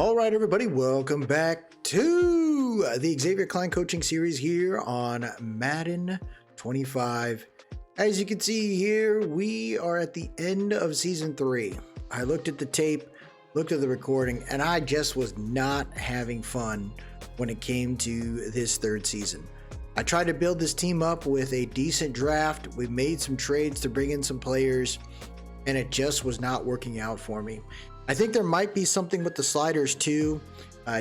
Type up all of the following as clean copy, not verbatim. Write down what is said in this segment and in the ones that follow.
All right, everybody, welcome back to the Xavier Klein Coaching Series here on Madden 25. As you can see here, we are at the end of Season 3. I looked at the tape, looked at the recording, and I just was not having fun when it came to this third season. I tried to build this team up with a decent draft. We made some trades to bring in some players, and it just was not working out for me. I think there might be something with the sliders too. I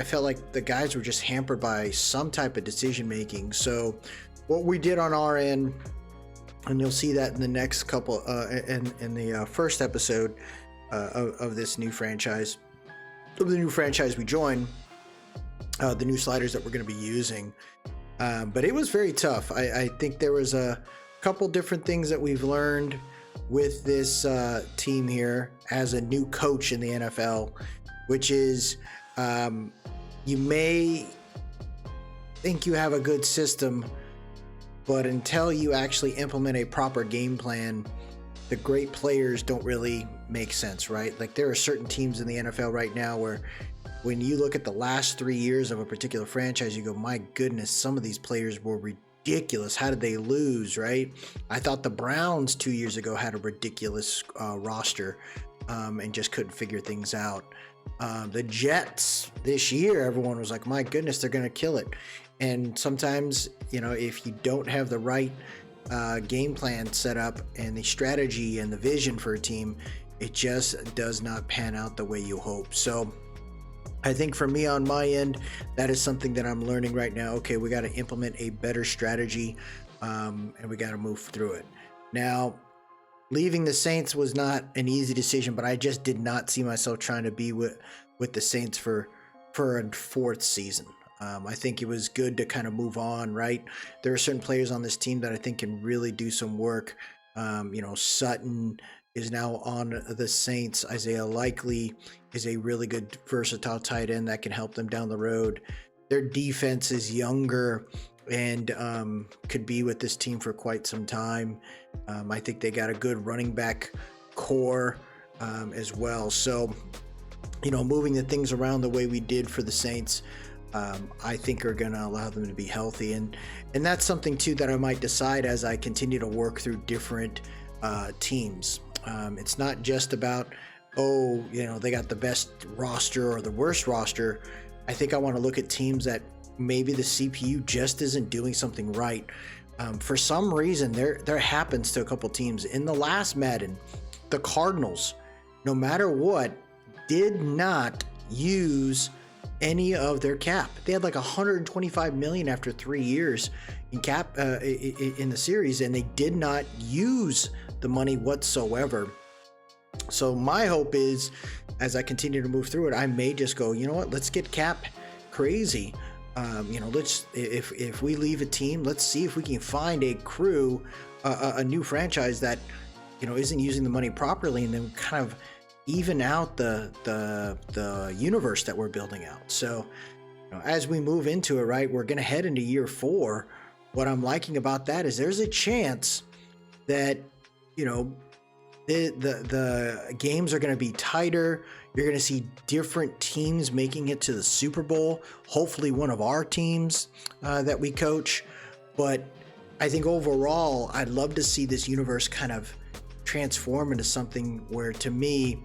felt like the guys were just hampered by some type of decision making. So what we did on our end, and you'll see that in the next couple, in the first episode of this new franchise, of the new franchise we joined, the new sliders that we're going to be using. But it was very tough. I think there was a couple different things that we've learned with this team here as a new coach in the NFL, which is you may think you have a good system, but until you actually implement a proper game plan, the great players don't really make sense, right? Like there are certain teams in the NFL right now where when you look at the last 3 years of a particular franchise, you go, my goodness, some of these players were ridiculous. How did they lose, right? I thought the Browns 2 years ago had a ridiculous roster and just couldn't figure things out. The Jets this year, everyone was like, my goodness, they're going to kill it. And sometimes, you know, if you don't have the right game plan set up and the strategy and the vision for a team, it just does not pan out the way you hope. So I think for me on my end, that is something that I'm learning right now. Okay, we got to implement a better strategy and we got to move through it. Now, leaving the Saints was not an easy decision, but I just did not see myself trying to be with the Saints for a fourth season. I think it was good to kind of move on, right? There are certain players on this team that I think can really do some work. Sutton is now on the Saints. Isaiah Likely is a really good versatile tight end that can help them down the road. Their defense is younger and could be with this team for quite some time. I think they got a good running back core as well. So, moving the things around the way we did for the Saints, I think are going to allow them to be healthy. And that's something too that I might decide as I continue to work through different teams. It's not just about, they got the best roster or the worst roster. I think I want to look at teams that maybe the CPU just isn't doing something right. For some reason, there happens to a couple teams. In the last Madden, the Cardinals, no matter what, did not use any of their cap. They had like 125 million after 3 years in cap in the series, and they did not use the money whatsoever. So my hope is, as I continue to move through it, I may just go, you know what, let's get cap crazy. Let's if we leave a team, let's see if we can find a crew, a new franchise that isn't using the money properly, and then kind of even out the universe that we're building out. So as we move into it, right, we're going to head into year 4. What I'm liking about that is there's a chance that the games are going to be tighter. You're going to see different teams making it to the Super Bowl, hopefully one of our teams that we coach. But I think overall, I'd love to see this universe kind of transform into something where, to me,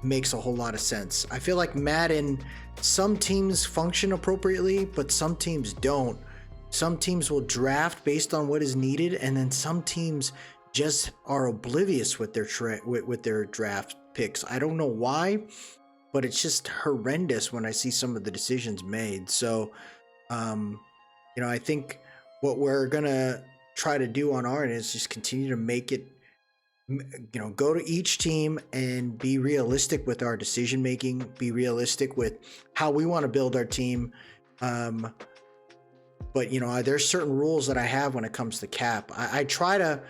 makes a whole lot of sense. I feel like Madden, some teams function appropriately, but some teams don't. Some teams will draft based on what is needed, and then some teams just are oblivious with their draft picks. I don't know why, but it's just horrendous when I see some of the decisions made. So, I think what we're gonna try to do on our end is just continue to make it, go to each team and be realistic with our decision making, be realistic with how we want to build our team. But there's certain rules that I have when it comes to cap. I try to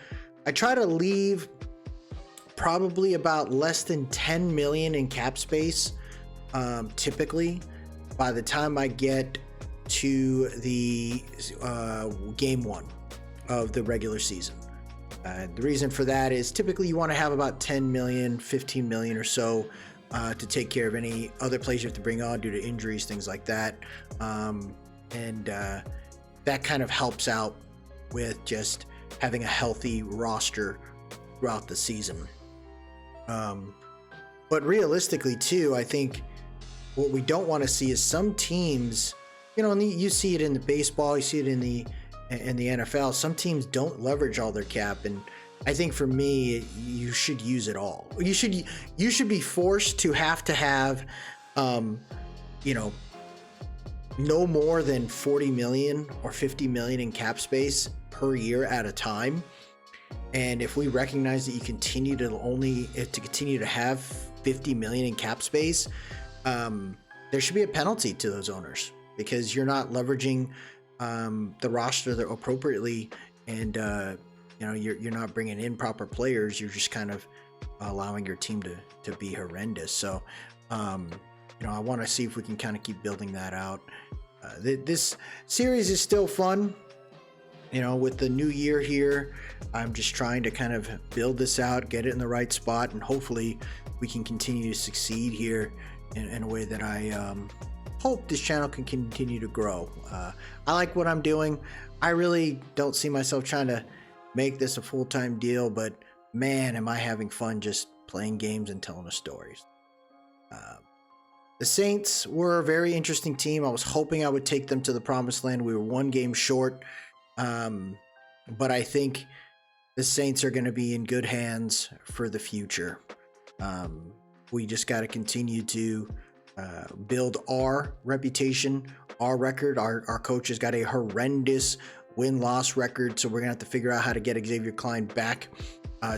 leave probably about less than 10 million in cap space, typically, by the time I get to the game 1 of the regular season. The reason for that is typically you want to have about 10 million, 15 million or so to take care of any other players you have to bring on due to injuries, things like that. That kind of helps out with just having a healthy roster throughout the season. But realistically too, I think what we don't want to see is some teams, and you see it in the baseball, you see it in the NFL, some teams don't leverage all their cap, and I think for me, you should use it all. You should be forced to have no more than 40 million or 50 million in cap space per year at a time. And if we recognize that you continue to have 50 million in cap space, there should be a penalty to those owners because you're not leveraging the roster appropriately, and you're not bringing in proper players. You're just kind of allowing your team to be horrendous. So I want to see if we can kind of keep building that out. This series is still fun. With the new year here, I'm just trying to kind of build this out, get it in the right spot, and hopefully we can continue to succeed here in a way that I hope this channel can continue to grow. I like what I'm doing. I really don't see myself trying to make this a full-time deal, but man, am I having fun just playing games and telling the stories. The Saints were a very interesting team. I was hoping I would take them to the promised land. We were one game short. But I think the Saints are going to be in good hands for the future. We just got to continue to build our reputation, our record. Our coach has got a horrendous win-loss record, so we're going to have to figure out how to get Xavier Klein back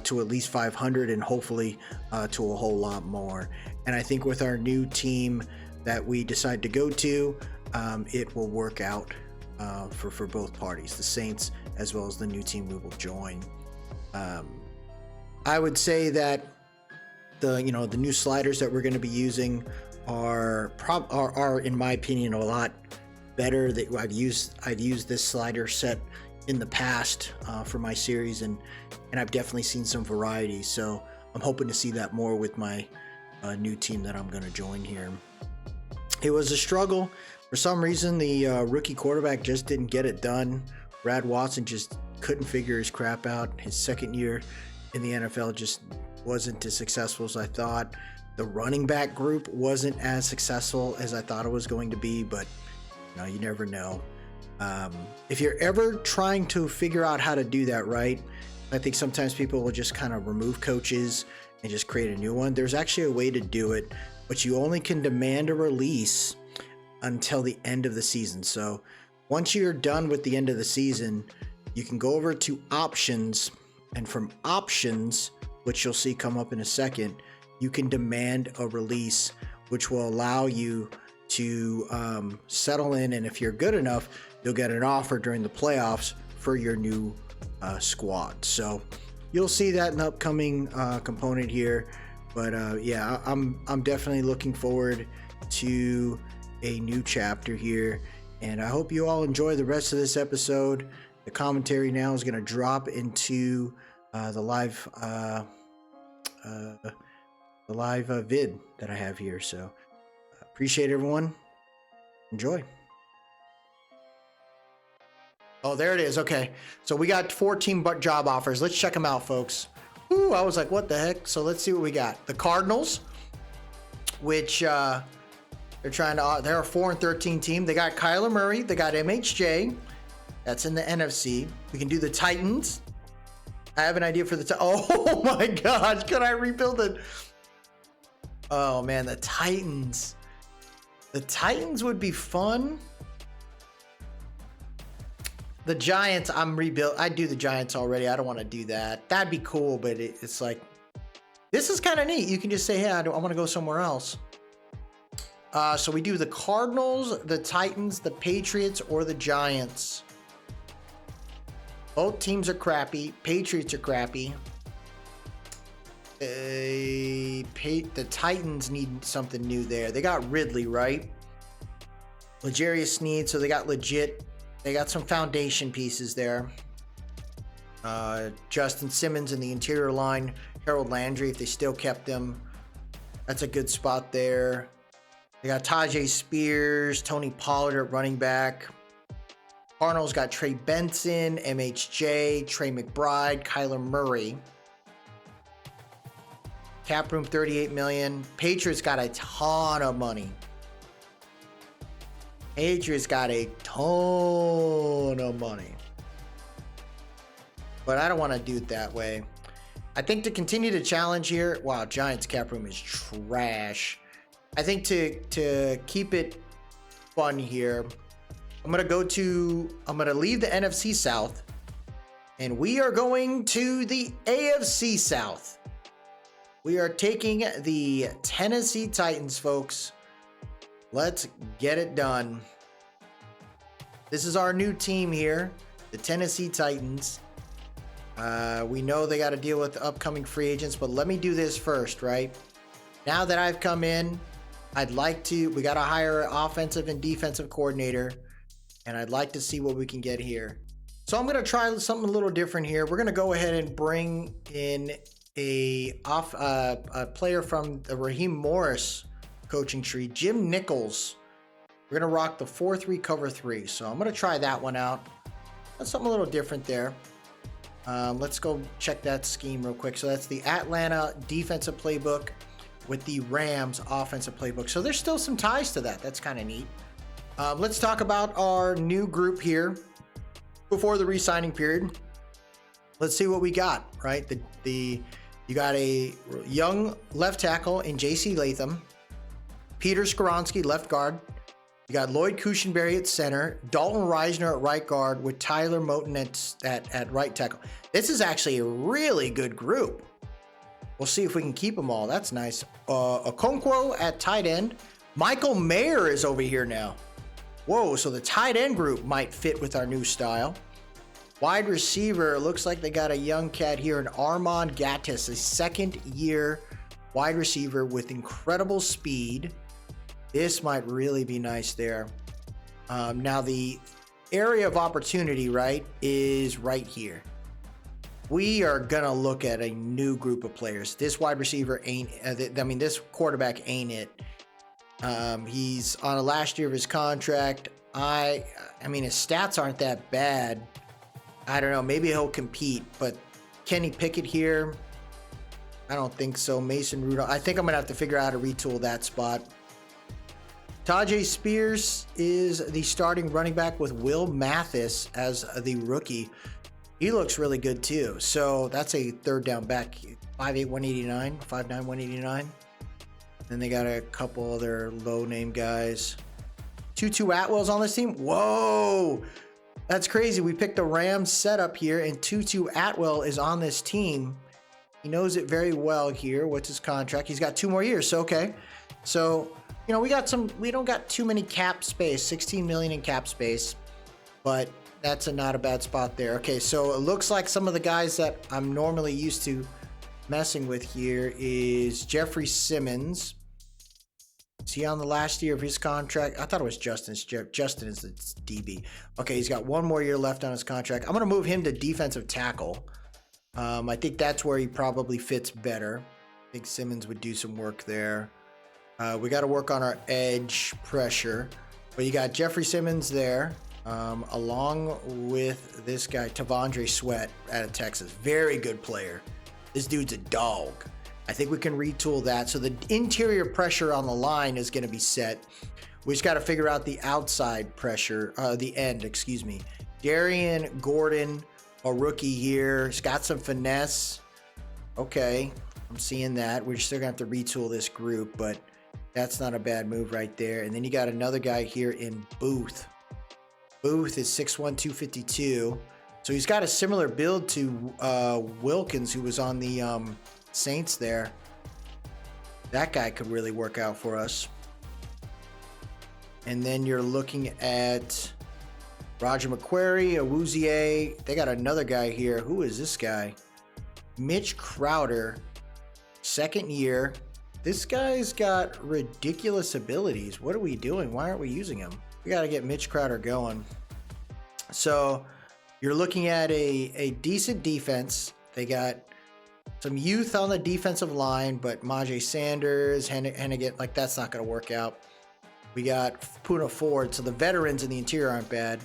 to at least 500 and hopefully to a whole lot more. And I think with our new team that we decide to go to, it will work out for both parties, the Saints as well as the new team we will join. I would say that the new sliders that we're going to be using are in my opinion a lot better. That I've used this slider set in the past for my series, and I've definitely seen some variety. So I'm hoping to see that more with my new team that I'm going to join here. It was a struggle. For some reason, the rookie quarterback just didn't get it done. Brad Watson just couldn't figure his crap out. His second year in the NFL just wasn't as successful as I thought. The running back group wasn't as successful as I thought it was going to be, but you never know. If you're ever trying to figure out how to do that right, I think sometimes people will just kind of remove coaches and just create a new one. There's actually a way to do it, but you only can demand a release until the end of the season. So once you're done with the end of the season, you can go over to options, and from options, which you'll see come up in a second, you can demand a release, which will allow you to settle in, and if you're good enough, you'll get an offer during the playoffs for your new squad. So you'll see that in the upcoming component here. But yeah, I'm definitely looking forward to a new chapter here, and I hope you all enjoy the rest of this episode. The commentary now is going to drop into the live vid that I have here. So appreciate everyone. Enjoy. Oh, there it is. Okay, so we got 14 job offers. Let's check them out, folks. Ooh, I was like, what the heck? So let's see what we got. The Cardinals, which they're a 4-13 team. They got Kyler Murray. They got MHJ. That's in the NFC. We can do the Titans. I have an idea for the oh my gosh, can I rebuild it? Oh man, the Titans. The Titans would be fun. The Giants, I do the Giants already. I don't want to do that. That'd be cool, but it's like, this is kind of neat. You can just say, hey, I want to go somewhere else. So we do the Cardinals, the Titans, the Patriots, or the Giants. Both teams are crappy. Patriots are crappy. The Titans need something new there. They got Ridley, right? L'Jarius Sneed, so they got legit. They got some foundation pieces there. Justin Simmons in the interior line. Harold Landry, if they still kept them. That's a good spot there. They got Tajay Spears, Tony Pollard at running back. Cardinals got Trey Benson, MHJ, Trey McBride, Kyler Murray. Cap room $38 million. Patriots got a ton of money. Patriots got a ton of money. But I don't want to do it that way. I think to continue to challenge here, wow, Giants cap room is trash. I think to keep it fun here, I'm going to leave the NFC South, and we are going to the AFC South. We are taking the Tennessee Titans, folks. Let's get it done. This is our new team here, the Tennessee Titans. We know they got to deal with the upcoming free agents, but let me do this first, right? Now that I've come in, we got to hire an offensive and defensive coordinator, and I'd like to see what we can get here. So I'm going to try something a little different here. We're going to go ahead and bring in a player from the Raheem Morris coaching tree, Jim Nichols. We're going to rock the 4-3 cover 3. So I'm going to try that one out. That's something a little different there. Let's go check that scheme real quick. So that's the Atlanta defensive playbook with the Rams offensive playbook. So there's still some ties to that. That's kind of neat. Let's talk about our new group here before the re-signing period. Let's see what we got, right? You got a young left tackle in J.C. Latham, Peter Skoronski left guard. You got Lloyd Cushenberry at center, Dalton Reisner at right guard with Tyler Moton at right tackle. This is actually a really good group. We'll see if we can keep them all. That's nice. Okonkwo at tight end. Michael Mayer is over here now. Whoa, so the tight end group might fit with our new style. Wide receiver, looks like they got a young cat here in Armand Gattis, a second-year wide receiver with incredible speed. This might really be nice there. Now, the area of opportunity, right, is right here. We are going to look at a new group of players. This wide receiver ain't, this quarterback ain't it. He's on the last year of his contract. I mean, his stats aren't that bad. I don't know. Maybe he'll compete, but Kenny Pickett here, I don't think so. Mason Rudolph. I think I'm going to have to figure out how to retool that spot. Tajay Spears is the starting running back with Will Mathis as the rookie. He looks really good too. So that's a third down back. 5'8", 189, 5'9", 189. Then they got a couple other low-name guys. Tutu Atwell's on this team. Whoa! That's crazy. We picked the Rams setup here, and Tutu Atwell is on this team. He knows it very well here. What's his contract? He's got 2 more years, so okay. So, you know, we don't got too many cap space, 16 million in cap space, but that's not a bad spot there. Okay, so it looks like some of the guys that I'm normally used to messing with here is Jeffrey Simmons. Is he on the last year of his contract? I thought it was Justin. Justin is the DB. Okay, he's got 1 more year left on his contract. I'm going to move him to defensive tackle. I think that's where he probably fits better. I think Simmons would do some work there. We got to work on our edge pressure. But you got Jeffrey Simmons there, along with this guy, Tavondre Sweat out of Texas. Very good player. This dude's a dog. I think we can retool that. So the interior pressure on the line is going to be set. We just got to figure out the outside pressure, the end, excuse me. Darian Gordon, a rookie here. He's got some finesse. Okay, I'm seeing that. We're still going to have to retool this group, but that's not a bad move right there. And then you got another guy here in Booth. Booth is 6'1", 252. So he's got a similar build to Wilkins, who was on the Saints there. That guy could really work out for us. And then you're looking at Roger McQuarrie, Awuzie. They got another guy here. Who is this guy? Mitch Crowder, 2nd year. This guy's got ridiculous abilities. What are we doing? Why aren't we using him? We got to get Mitch Crowder going. So you're looking at a decent defense. They got Some youth on the defensive line, but Majay Sanders, Hennigan, like that's not going to work out. We got Puna Ford, so the veterans in the interior aren't bad.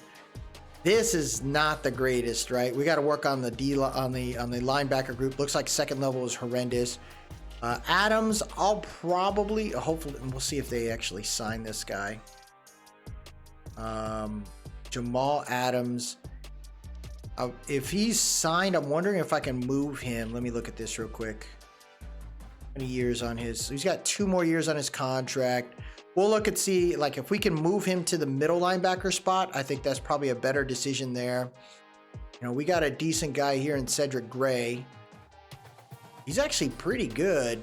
This is not the greatest, right? We got to work on the linebacker group. Looks like second level is horrendous. Adams, I'll probably, hopefully, we'll see if they actually sign this guy. Jamal Adams. If he's signed, I'm wondering if I can move him. Let me look at this real quick. How many years on his? He's got 2 more years on his contract. We'll look and see, like, if we can move him to the middle linebacker spot. I think that's probably a better decision there. You know, we got a decent guy here in Cedric Gray. He's actually pretty good.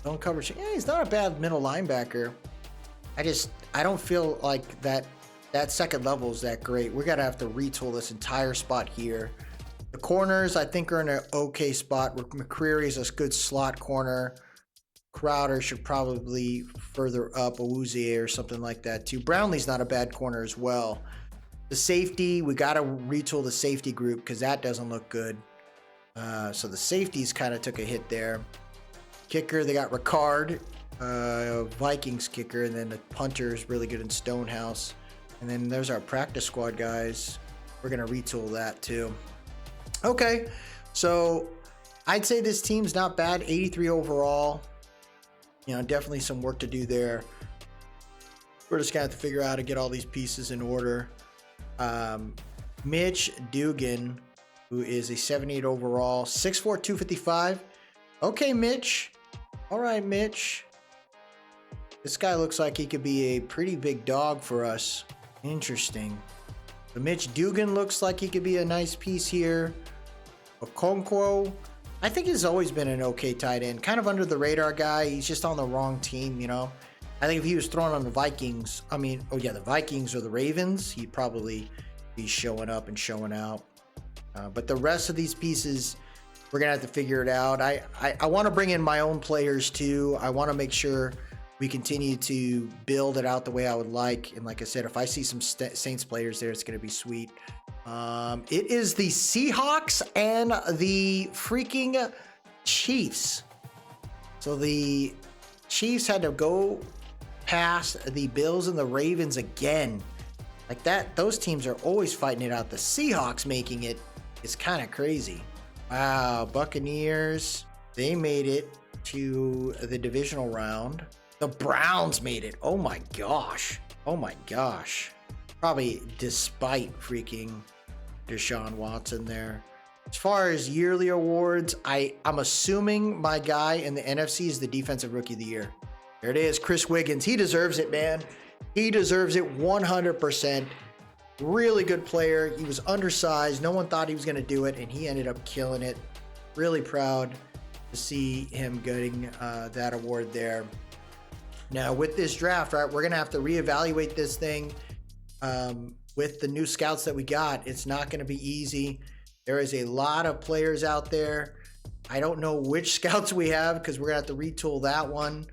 Don't cover. Yeah, he's not a bad middle linebacker. I don't feel like that second level is that great. We're gonna have to retool this entire spot here. The corners, I think, are in an okay spot. McCreary is a good slot corner. Crowder should probably further up, Awuzie or something like that too. Brownlee's not a bad corner as well. The safety, we gotta retool the safety group because that doesn't look good. So the safeties kind of took a hit there. Kicker, they got Ricard, Vikings kicker, and then the punter is really good in Stonehouse. And then there's our practice squad guys. We're going to retool that too. Okay, so I'd say this team's not bad. 83 overall. You know, definitely some work to do there. We're just going to have to figure out how to get all these pieces in order. Mitch Dugan, who is a 78 overall, 6'4", 255. Okay, Mitch. All right, Mitch. This guy looks like he could be a pretty big dog for us. Interesting. But Mitch Dugan looks like he could be a nice piece here. Okonkwo, I think he's always been an okay tight end. Kind of under the radar guy. He's just on the wrong team, you know. I think if he was thrown on the Vikings, the Vikings or the Ravens, he'd probably be showing up and showing out. But the rest of these pieces, we're going to have to figure it out. I want to bring in my own players too. I want to make sure we continue to build it out the way I would like. And like I said, if I see some Saints players there, it's going to be sweet. It is the Seahawks and the freaking Chiefs. So the Chiefs had to go past the Bills and the Ravens again. Like that, those teams are always fighting it out. The Seahawks making it is kind of crazy. Wow, Buccaneers, they made it to the divisional round. The Browns made it. Oh my gosh. Oh my gosh. Probably despite freaking Deshaun Watson there. As far as yearly awards, I'm assuming my guy in the NFC is the Defensive Rookie of the Year. There it is, Chris Wiggins. He deserves it, man. He deserves it 100%. Really good player. He was undersized. No one thought he was going to do it, and he ended up killing it. Really proud to see him getting that award there. Now, with this draft, right, we're going to have to reevaluate this thing with the new scouts that we got. It's not going to be easy. There is a lot of players out there. I don't know which scouts we have because we're going to have to retool that one.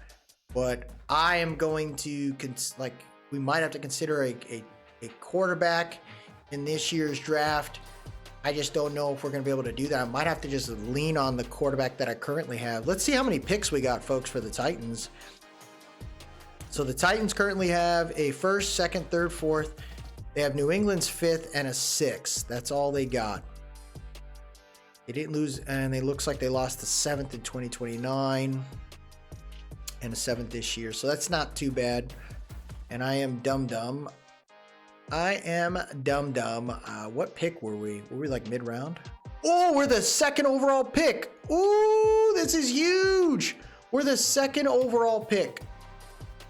But I am going to, we might have to consider a quarterback in this year's draft. I just don't know if we're going to be able to do that. I might have to just lean on the quarterback that I currently have. Let's see how many picks we got, folks, for the Titans. So the Titans currently have a first, second, third, fourth. They have New England's fifth and a sixth. That's all they got. They didn't lose, and it looks like they lost the seventh in 2029 and a seventh this year. So that's not too bad. And I am dumb. What pick were we? Were we like mid-round? Oh, we're the second overall pick. Ooh, this is huge. We're the second overall pick.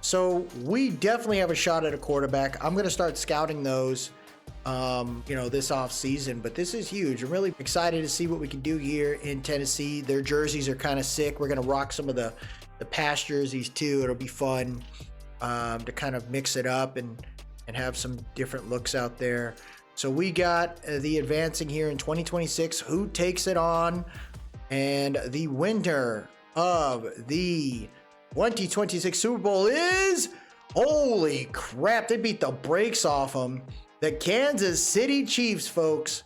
So we definitely have a shot at a quarterback. I'm going to start scouting those, this off season, but this is huge. I'm really excited to see what we can do here in Tennessee. Their jerseys are kind of sick. We're going to rock some of the past jerseys too. It'll be fun to kind of mix it up and have some different looks out there. So we got the advancing here in 2026. Who takes it on? And the winner of the 2026 Super Bowl is, holy crap, they beat the brakes off them. The Kansas City Chiefs, folks.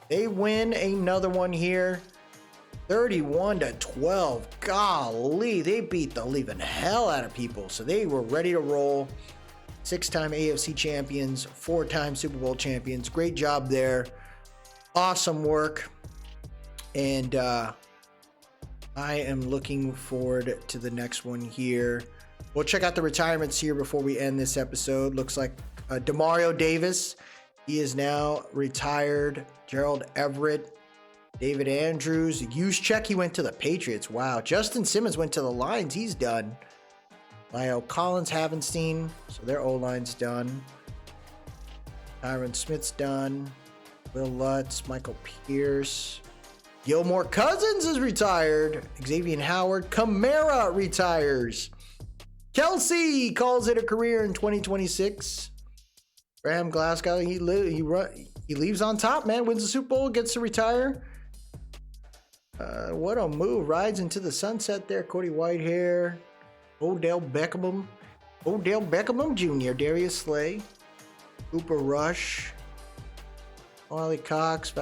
They win another one here. 31-12. Golly, they beat the living hell out of people. So they were ready to roll. 6-time AFC champions, 4-time Super Bowl champions. Great job there. Awesome work. And I am looking forward to the next one here. We'll check out the retirements here before we end this episode. Looks like Demario Davis. He is now retired. Gerald Everett. David Andrews. Juszczyk, he went to the Patriots. Wow. Justin Simmons went to the Lions. He's done. Lyle Collins, Havenstein. So their O-line's done. Tyron Smith's done. Will Lutz. Michael Pierce. Gilmore Cousins is retired. Xavier Howard. Kamara retires. Kelsey calls it a career in 2026. Graham Glasgow, he leaves on top, man. Wins the Super Bowl, gets to retire. What a move. Rides into the sunset there. Cody Whitehair. Odell Beckham Jr. Darius Slay. Cooper Rush. Wally Cox.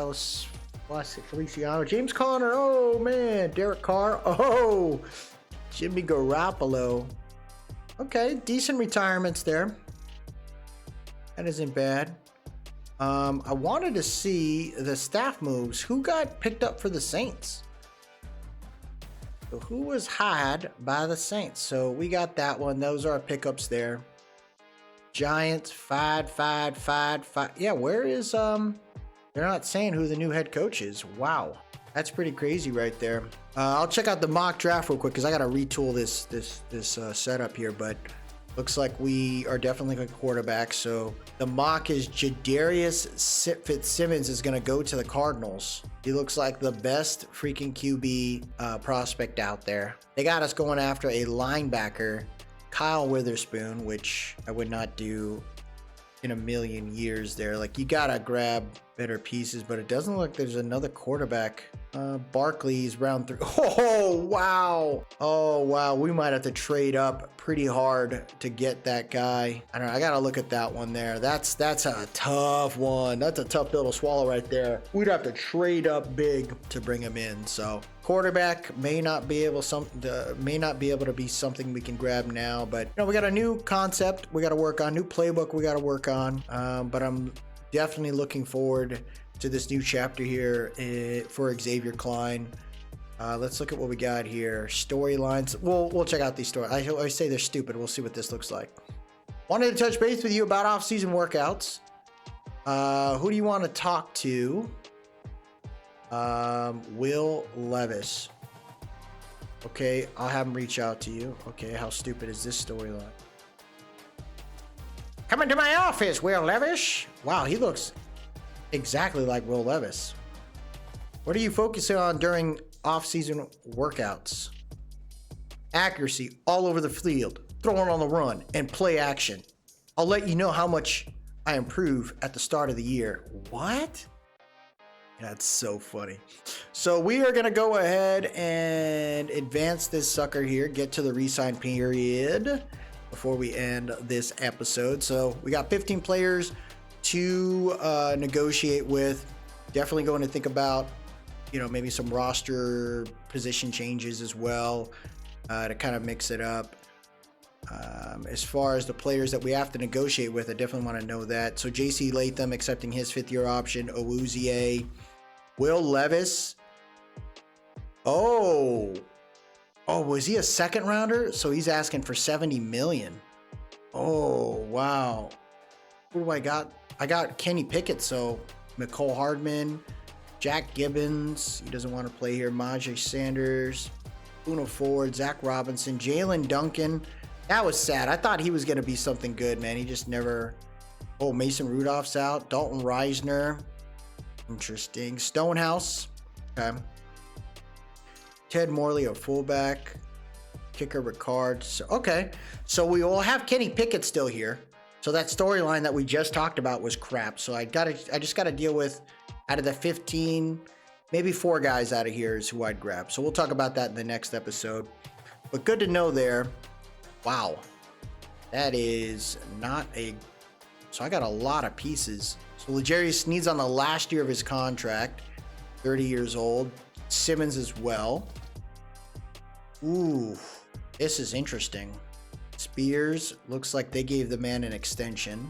Feliciano. James Conner. Oh, man. Derek Carr. Oh. Jimmy Garoppolo. Okay. Decent retirements there. That isn't bad. I wanted to see the staff moves. Who got picked up for the Saints? So who was hired by the Saints? So we got that one. Those are our pickups there. Giants, fired. Yeah, where is, they're not saying who the new head coach is. Wow. That's pretty crazy right there. I'll check out the mock draft real quick because I got to retool this setup here, but looks like we are definitely going quarterback. So the mock is Jadarius Fitzsimmons is going to go to the Cardinals. He looks like the best freaking QB prospect out there. They got us going after a linebacker, Kyle Witherspoon, which I would not do in a million years there. Like, you got to grab better pieces, but it doesn't look like there's another quarterback. Barkley's round 3. Oh, wow. We might have to trade up pretty hard to get that guy. I don't know. I got to look at that one there. That's a tough one. That's a tough pill to swallow right there. We'd have to trade up big to bring him in. So quarterback may not be able to be something we can grab now, but we got a new concept we got to work on, new playbook we got to work on. But I'm definitely looking forward to this new chapter here for Xavier Klein. Let's look at what we got here. Storylines. We'll check out these stories. I always say they're stupid. We'll see what this looks like. Wanted to touch base with you about off-season workouts. Who do you want to talk to? Will Levis. Okay, I'll have him reach out to you. Okay, how stupid is this storyline? Come into my office, Will Levis. Wow, he looks exactly like Will Levis. What are you focusing on during off-season workouts? Accuracy all over the field, throwing on the run, and play action. I'll let you know how much I improve at the start of the year. What? That's so funny. So we are going to go ahead and advance this sucker here, get to the re-sign period before we end this episode. So we got 15 players to negotiate with. Definitely going to think about, maybe some roster position changes as well to kind of mix it up. As far as the players that we have to negotiate with, I definitely want to know that. So JC Latham accepting his 5th-year option. Owuzie. Will Levis. Oh, was he a 2nd rounder? So he's asking for $70 million. Oh, wow. Who do I got? I got Kenny Pickett. So McCole Hardman, Jack Gibbons. He doesn't want to play here. Majay Sanders, Uno Ford, Zach Robinson, Jalen Duncan. That was sad. I thought he was going to be something good, man. He just never. Oh, Mason Rudolph's out. Dalton Reisner. Interesting. Stonehouse. Okay. Ted Morley, a fullback. Kicker Ricard. So, okay. So we all have Kenny Pickett still here. So that storyline that we just talked about was crap. So I just got to deal with, out of the 15, maybe 4 guys out of here is who I'd grab. So we'll talk about that in the next episode. But good to know there. Wow. That is not a... So I got a lot of pieces. So L'Jarius Sneed's on the last year of his contract. 30 years old. Simmons as well. Ooh, this is interesting. Spears, looks like they gave the man an extension.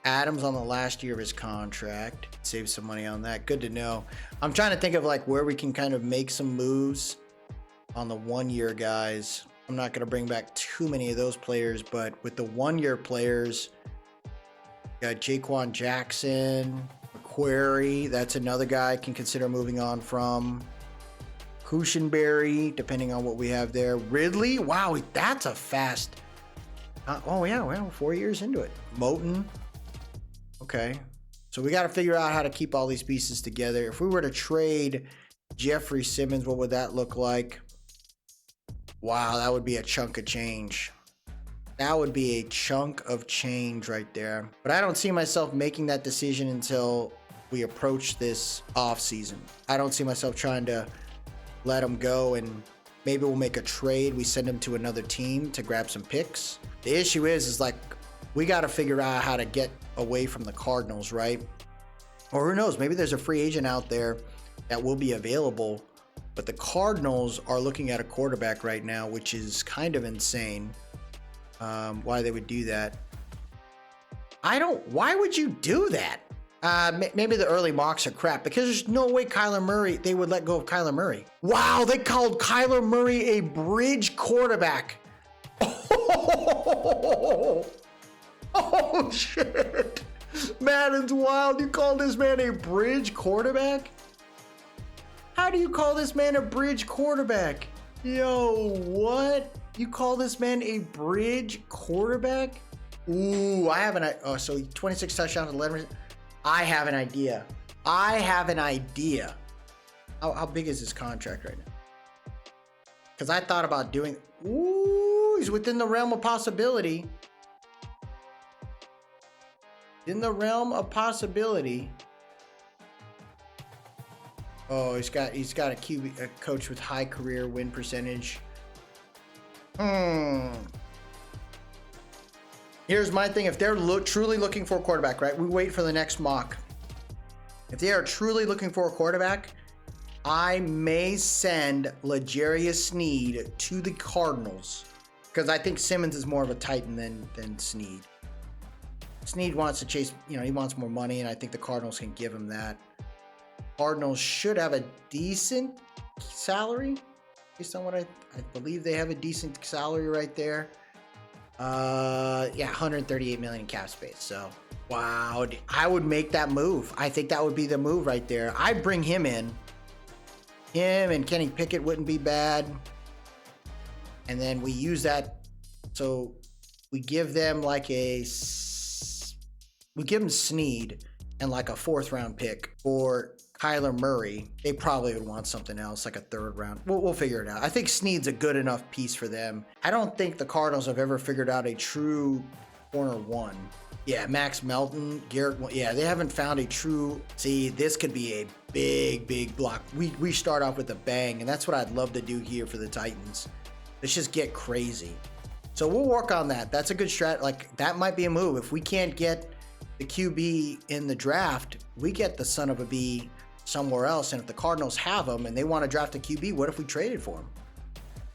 Adams on the last year of his contract. Save some money on that. Good to know. I'm trying to think of like where we can kind of make some moves on the 1-year guys. I'm not going to bring back too many of those players, but with the 1-year players, got Jaquan Jackson, McQuarrie. That's another guy I can consider moving on from. Cushenberry, depending on what we have there. Ridley, wow, that's a fast. Oh yeah, well, 4 years into it. Moten. Okay, so we got to figure out how to keep all these pieces together. If we were to trade Jeffrey Simmons, what would that look like? Wow, that would be a chunk of change. That would be a chunk of change right there. But I don't see myself making that decision until we approach this off season. I don't see myself trying to let him go and maybe we'll make a trade. We send him to another team to grab some picks. The issue is like we got to figure out how to get away from the Cardinals, right? Or who knows, maybe there's a free agent out there that will be available, but the Cardinals are looking at a quarterback right now, which is kind of insane. Why they would do that. Why would you do that? Maybe the early mocks are crap because there's no way they would let go of Kyler Murray. Wow, they called Kyler Murray a bridge quarterback. Oh shit. Madden's wild. You call this man a bridge quarterback? How do you call this man a bridge quarterback? Yo, what? You call this man a bridge quarterback? Ooh, I have so 26 touchdowns, 11. I have an idea. How big is his contract right now? Because I thought about doing. Ooh, he's within the realm of possibility. In the realm of possibility. Oh, he's got a coach with high career win percentage. Here's my thing. If they're truly looking for a quarterback, right? We wait for the next mock. If they are truly looking for a quarterback, I may send L'Jarius Sneed to the Cardinals because I think Simmons is more of a Titan than Sneed. Sneed wants to chase, he wants more money, and I think the Cardinals can give him that. Cardinals should have a decent salary based on what I believe they have a decent salary right there. 138 million in cap space. So, wow, I would make that move. I think that would be the move right there. I'd bring him in. Him and Kenny Pickett wouldn't be bad. And then we use that. So we give them we give them Sneed and like a 4th round pick for Kyler Murray. They probably would want something else, like a 3rd round. We'll figure it out. I think Sneed's a good enough piece for them. I don't think the Cardinals have ever figured out a true corner 1. Yeah, Max Melton, Garrett. Yeah, they haven't found a true. See, this could be a big block. We start off with a bang, and that's what I'd love to do here for the Titans. Let's just get crazy. So we'll work on that. That's a good strat. Like that might be a move. If we can't get the QB in the draft, we get the son of a B somewhere else. And if the Cardinals have him and they want to draft a QB, what if we traded for him?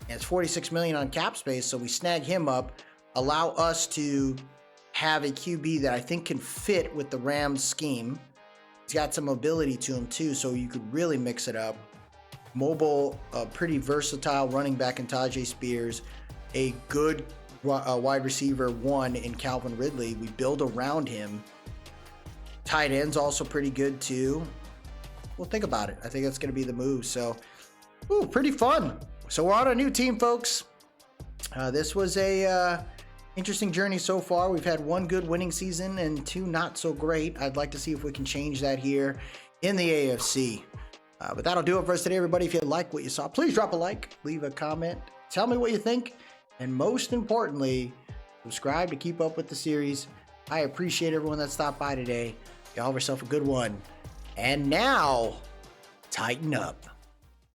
And it's 46 million on cap space, so we snag him up, allow us to have a QB that I think can fit with the Rams scheme. He's got some mobility to him too, so you could really mix it up. Mobile, pretty versatile running back in Tajay Spears, a good wide receiver 1 in Calvin Ridley. We build around him. Tight end's also pretty good too. Well, think about it. I think that's going to be the move. So, pretty fun. So we're on a new team, folks. This was a interesting journey so far. We've had 1 good winning season and 2 not so great. I'd like to see if we can change that here in the AFC. But that'll do it for us today, everybody. If you like what you saw, please drop a like, leave a comment, tell me what you think, and most importantly, subscribe to keep up with the series. I appreciate everyone that stopped by today. Y'all have yourself a good one. And now, tighten up.